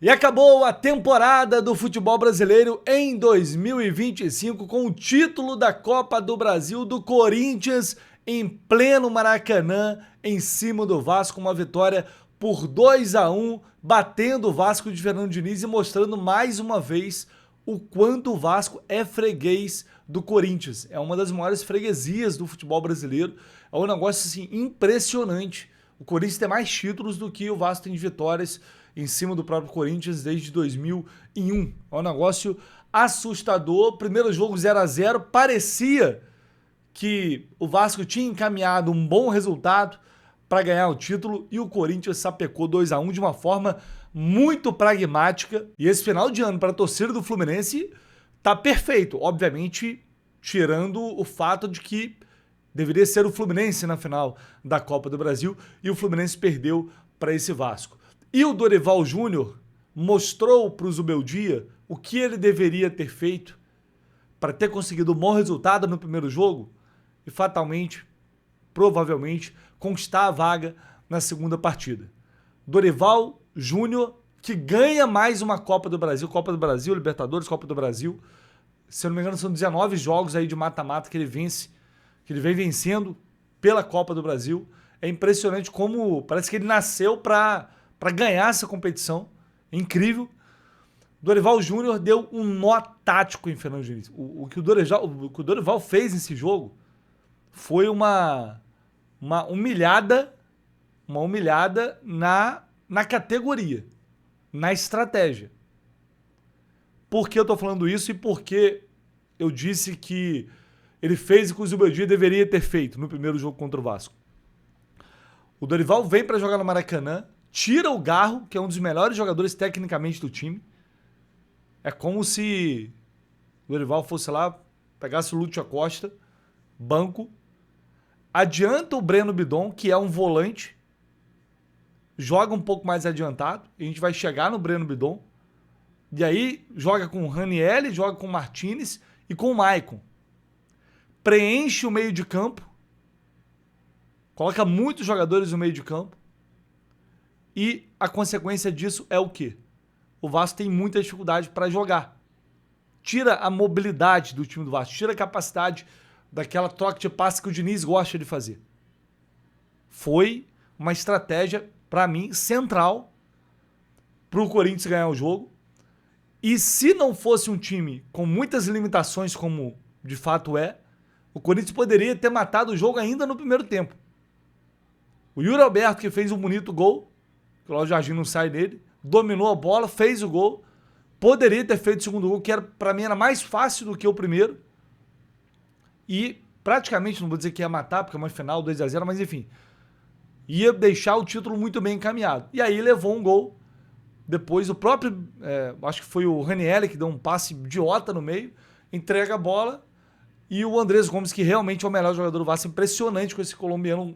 E acabou a temporada do futebol brasileiro em 2025 com o título da Copa do Brasil do Corinthians em pleno Maracanã, em cima do Vasco, uma vitória por 2-1, batendo o Vasco de Fernando Diniz e mostrando mais uma vez o quanto o Vasco é freguês do Corinthians. É uma das maiores freguesias do futebol brasileiro. É um negócio assim impressionante. O Corinthians tem mais títulos do que o Vasco tem de vitórias em cima do próprio Corinthians desde 2001. É um negócio assustador. Primeiro jogo 0-0, parecia que o Vasco tinha encaminhado um bom resultado para ganhar o título e o Corinthians sapecou 2-1 de uma forma muito pragmática. E esse final de ano para a torcida do Fluminense tá perfeito, obviamente tirando o fato de que deveria ser o Fluminense na final da Copa do Brasil e o Fluminense perdeu para esse Vasco. E o Dorival Júnior mostrou para o Zubeldia o que ele deveria ter feito para ter conseguido um bom resultado no primeiro jogo e fatalmente, provavelmente, conquistar a vaga na segunda partida. Dorival Júnior, que ganha mais uma Copa do Brasil, Libertadores, Copa do Brasil. Se eu não me engano, são 19 jogos aí de mata-mata que ele vence, que ele vem vencendo pela Copa do Brasil. É impressionante como parece que ele nasceu para ganhar essa competição. É incrível. Dorival Júnior deu um nó tático em Fernando Diniz. O que o Dorival fez nesse jogo foi uma humilhada na categoria, na estratégia. Por que eu tô falando isso e por que eu disse que ele fez o que o Zubeldia deveria ter feito no primeiro jogo contra o Vasco? O Dorival vem para jogar no Maracanã, tira o Garro, que é um dos melhores jogadores tecnicamente do time. É como se o Dorival fosse lá, pegasse o Lúcio Acosta, banco, adianta o Breno Bidon, que é um volante, joga um pouco mais adiantado, e a gente vai chegar no Breno Bidon, e aí joga com o Ranieri, joga com o Martinez e com o Maicon. Preenche o meio de campo, coloca muitos jogadores no meio de campo, e a consequência disso é o quê? O Vasco tem muita dificuldade para jogar. Tira a mobilidade do time do Vasco, tira a capacidade daquela troca de passe que o Diniz gosta de fazer. Foi uma estratégia, para mim, central para o Corinthians ganhar o jogo. E se não fosse um time com muitas limitações, como de fato é, o Corinthians poderia ter matado o jogo ainda no primeiro tempo. O Yuri Alberto, que fez um bonito gol, que o Léo Jardim não sai dele, dominou a bola, fez o gol, poderia ter feito o segundo gol, que para mim era mais fácil do que o primeiro. E praticamente, não vou dizer que ia matar, porque é uma final 2-0, mas enfim, ia deixar o título muito bem encaminhado. E aí levou um gol. Depois o próprio, acho que foi o Ranieri que deu um passe idiota no meio, entrega a bola e o Andrés Gomes, que realmente é o melhor jogador do Vasco, impressionante com esse colombiano,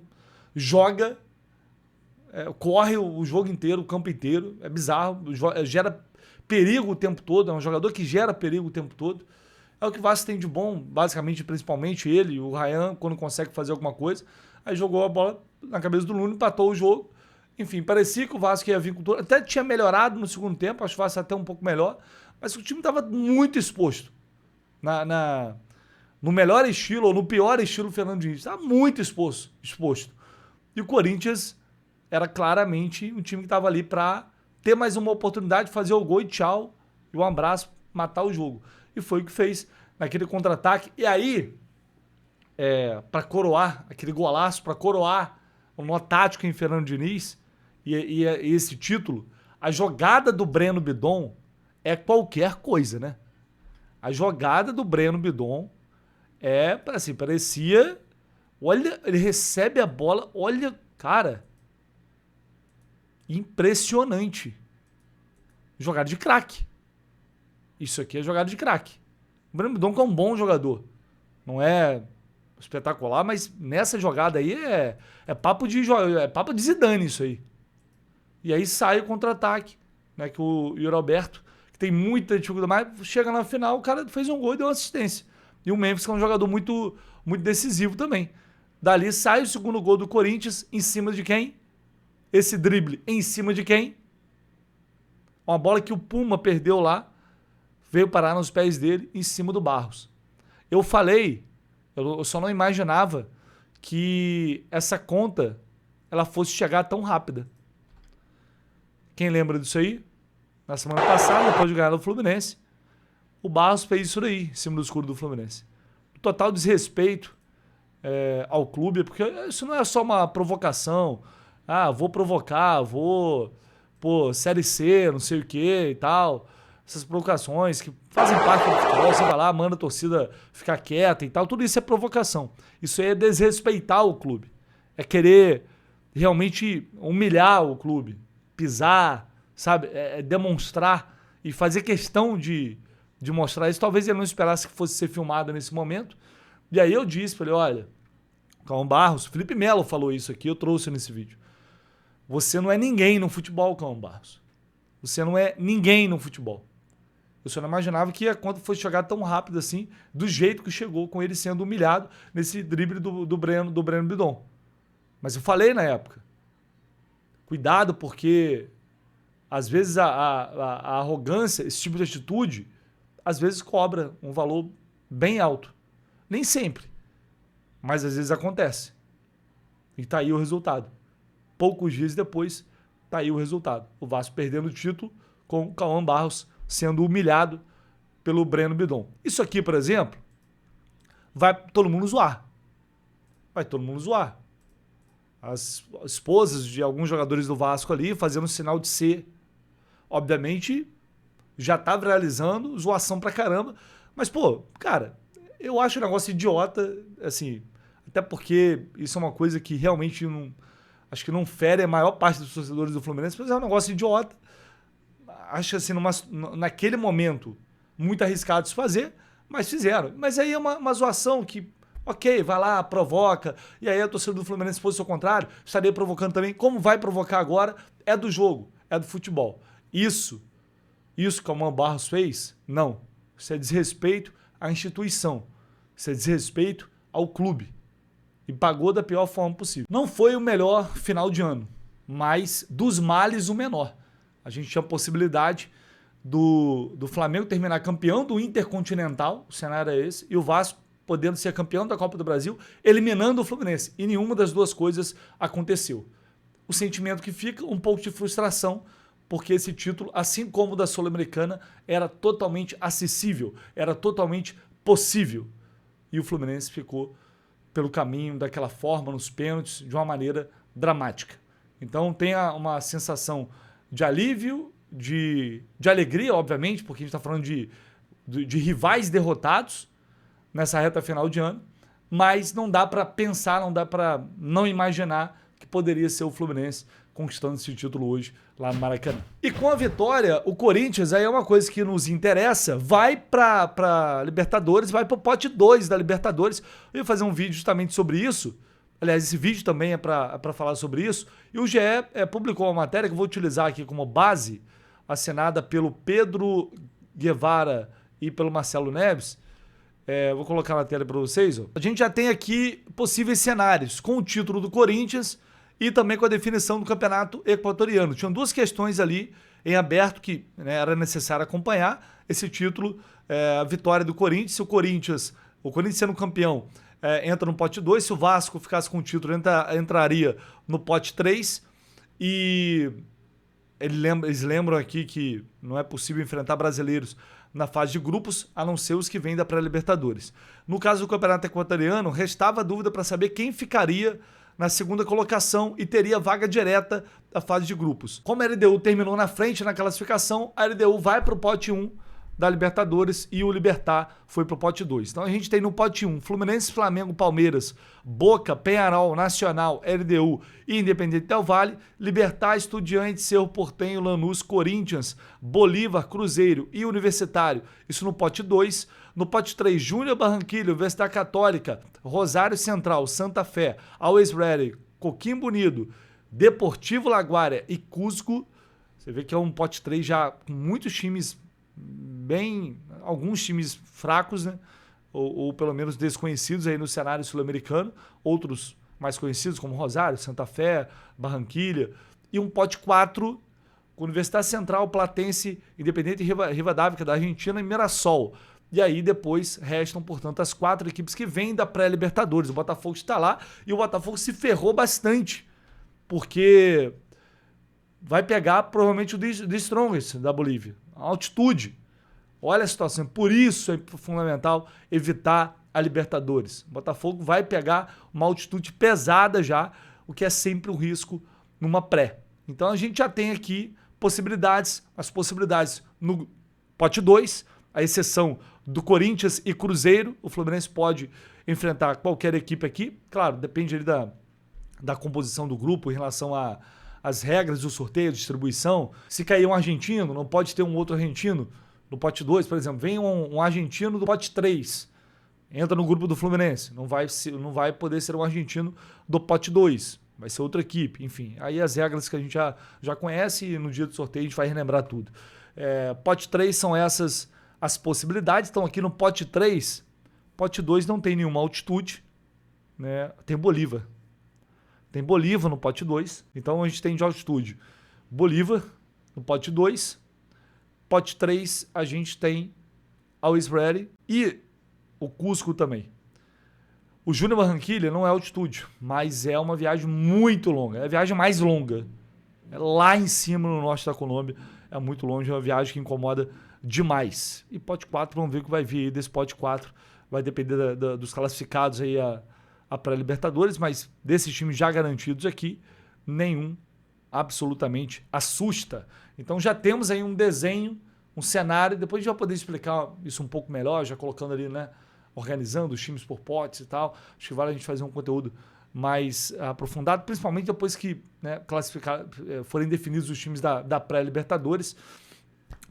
joga, corre o jogo inteiro, o campo inteiro, é bizarro, gera perigo o tempo todo, é um jogador que gera perigo o tempo todo. É o que o Vasco tem de bom, basicamente, principalmente ele, o Ryan, quando consegue fazer alguma coisa. Aí jogou a bola na cabeça do Nuno, empatou o jogo. Enfim, parecia que o Vasco ia vir com tudo. Até tinha melhorado no segundo tempo, acho que o Vasco até um pouco melhor. Mas o time estava muito exposto. No melhor estilo, ou no pior estilo do Fernando Diniz. Estava muito exposto. E o Corinthians era claramente um time que estava ali para ter mais uma oportunidade de fazer o gol e tchau. E um abraço, matar o jogo. E foi o que fez naquele contra-ataque. E aí, para coroar, aquele golaço, para coroar o nó tático em Fernando Diniz e esse título, a jogada do Breno Bidon é qualquer coisa, né? A jogada do Breno Bidon assim, parecia... Olha, ele recebe a bola, olha, cara, impressionante. Jogada de craque. Isso aqui é jogada de craque. O Breno Bidon é um bom jogador. Não é espetacular, mas nessa jogada aí é papo de Zidane isso aí. E aí sai o contra-ataque, né, que o Yuri Alberto, que tem muita dificuldade, mas chega na final, o cara fez um gol e deu uma assistência. E o Memphis, que é um jogador muito, muito decisivo também. Dali sai o segundo gol do Corinthians, em cima de quem? Esse drible em cima de quem? Uma bola que o Puma perdeu lá, veio parar nos pés dele, em cima do Barros. Eu falei, eu só não imaginava que essa conta ela fosse chegar tão rápida. Quem lembra disso aí? Na semana passada, depois de ganhar do Fluminense, o Barros fez isso daí, em cima do escudo do Fluminense. Total desrespeito ao clube, porque isso não é só uma provocação. Ah, vou provocar, pô, Série C, não sei o que e tal. Essas provocações que fazem parte do futebol, você vai lá, manda a torcida ficar quieta e tal. Tudo isso é provocação. Isso aí é desrespeitar o clube. É querer realmente humilhar o clube, pisar, sabe? É demonstrar e fazer questão de mostrar isso. Talvez ele não esperasse que fosse ser filmado nesse momento. E aí eu disse pra ele, olha, Cauã Barros, Felipe Melo falou isso aqui, eu trouxe nesse vídeo. Você não é ninguém no futebol, Cauã Barros. Você não é ninguém no futebol. Eu só não imaginava que a conta fosse chegar tão rápido assim, do jeito que chegou, com ele sendo humilhado nesse drible do Breno Bidon. Mas eu falei na época, cuidado, porque às vezes a arrogância, esse tipo de atitude, às vezes cobra um valor bem alto. Nem sempre, mas às vezes acontece. E tá aí o resultado. Poucos dias depois, tá aí o resultado. O Vasco perdendo o título com o Cauã Barros sendo humilhado pelo Breno Bidon. Isso aqui, por exemplo, vai todo mundo zoar. Vai todo mundo zoar. As esposas de alguns jogadores do Vasco ali fazendo sinal de C. Obviamente, já tava realizando zoação pra caramba. Mas, pô, cara, eu acho um negócio idiota, assim, até porque isso é uma coisa que realmente não, acho que não fere a maior parte dos torcedores do Fluminense, mas é um negócio idiota. Acho assim, naquele momento, muito arriscado de se fazer, mas fizeram. Mas aí é uma zoação que, ok, vai lá, provoca, e aí a torcida do Fluminense, se fosse o contrário, estaria provocando também. Como vai provocar agora, é do jogo, é do futebol. Isso que o Cauã Barros fez, não. Isso é desrespeito à instituição. Isso é desrespeito ao clube. E pagou da pior forma possível. Não foi o melhor final de ano, mas dos males o menor. A gente tinha a possibilidade do Flamengo terminar campeão do Intercontinental, o cenário é esse, e o Vasco podendo ser campeão da Copa do Brasil, eliminando o Fluminense. E nenhuma das duas coisas aconteceu. O sentimento que fica, um pouco de frustração, porque esse título, assim como o da Sul-Americana, era totalmente acessível, era totalmente possível. E o Fluminense ficou pelo caminho daquela forma, nos pênaltis, de uma maneira dramática. Então tem uma sensação de alívio, de alegria, obviamente, porque a gente está falando de rivais derrotados nessa reta final de ano, mas não dá para pensar, não dá para não imaginar que poderia ser o Fluminense conquistando esse título hoje lá no Maracanã. E com a vitória, o Corinthians, aí é uma coisa que nos interessa, vai para Libertadores, vai para o pote 2 da Libertadores. Eu ia fazer um vídeo justamente sobre isso. Aliás, esse vídeo também é para falar sobre isso. E o GE publicou uma matéria que eu vou utilizar aqui como base, assinada pelo Pedro Guevara e pelo Marcelo Neves. Vou colocar na tela para vocês. Ó. A gente já tem aqui possíveis cenários com o título do Corinthians e também com a definição do campeonato equatoriano. Tinham duas questões ali em aberto que era necessário acompanhar. Esse título, a vitória do Corinthians. Se o Corinthians sendo campeão, entra no pote 2. Se o Vasco ficasse com o título, entraria no pote 3. E eles lembram aqui que não é possível enfrentar brasileiros na fase de grupos, a não ser os que vêm da pré-Libertadores. No caso do campeonato equatoriano, restava dúvida para saber quem ficaria na segunda colocação e teria vaga direta da fase de grupos. Como a LDU terminou na frente na classificação, a LDU vai para o pote 1 da Libertadores e o Libertad foi para o pote 2. Então a gente tem no pote 1 Fluminense, Flamengo, Palmeiras, Boca, Peñarol, Nacional, LDU e Independiente del Valle, Libertad, Estudiantes, Cerro Porteño, Lanús, Corinthians, Bolívar, Cruzeiro e Universitário. Isso no pote 2. No pote 3, Júnior Barranquilla, Universidade Católica, Rosário Central, Santa Fé, Always Ready, Coquimbo Unido, Deportivo Laguaira e Cusco. Você vê que é um pote 3 já com muitos times alguns times fracos, né? Ou pelo menos desconhecidos aí no cenário sul-americano, outros mais conhecidos como Rosário, Santa Fé, Barranquilla, e um pote 4 com Universidade Central, Platense, Independente Rivadavia da Argentina e Mirassol. E aí depois restam, portanto, as 4 equipes que vêm da pré-Libertadores. O Botafogo está lá e o Botafogo se ferrou bastante, porque vai pegar provavelmente o The Strongest da Bolívia, a altitude. Olha a situação, por isso é fundamental evitar a Libertadores. O Botafogo vai pegar uma altitude pesada já, o que é sempre um risco numa pré. Então a gente já tem aqui possibilidades, as possibilidades no pote 2, a exceção do Corinthians e Cruzeiro. O Fluminense pode enfrentar qualquer equipe aqui, claro, depende ali da composição do grupo em relação às regras do sorteio, distribuição. Se cair um argentino, não pode ter um outro argentino no pote 2, por exemplo. Vem um argentino do pote 3, entra no grupo do Fluminense, não vai poder ser um argentino do pote 2, vai ser outra equipe, enfim. Aí as regras que a gente já conhece e no dia do sorteio a gente vai relembrar tudo. Pote 3 são essas as possibilidades. Então aqui no pote 3, pote 2 não tem nenhuma altitude, né? Tem Bolívar. Tem Bolívar no pote 2, então a gente tem de altitude Bolívar no pote 2, pote 3 a gente tem Always Ready e o Cusco também. O Júnior Barranquilla não é altitude, mas é uma viagem muito longa, é a viagem mais longa. É lá em cima no norte da Colômbia, é muito longe, é uma viagem que incomoda demais. E pote 4, vamos ver o que vai vir aí desse pote 4, vai depender dos classificados aí a pré-Libertadores, mas desses times já garantidos aqui, nenhum absolutamente assusta. Então já temos aí um desenho, um cenário, depois a gente vai poder explicar isso um pouco melhor, já colocando ali, né, organizando os times por potes e tal. Acho que vale a gente fazer um conteúdo mais aprofundado, principalmente depois que, né, forem definidos os times da pré-Libertadores.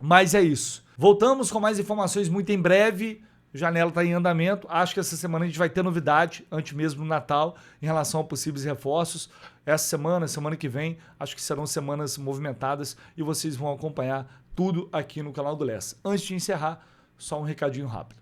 Mas é isso. Voltamos com mais informações muito em breve. Janela está em andamento. Acho que essa semana a gente vai ter novidade, antes mesmo do Natal, em relação a possíveis reforços. Essa semana que vem, acho que serão semanas movimentadas e vocês vão acompanhar tudo aqui no canal do Lessa. Antes de encerrar, só um recadinho rápido.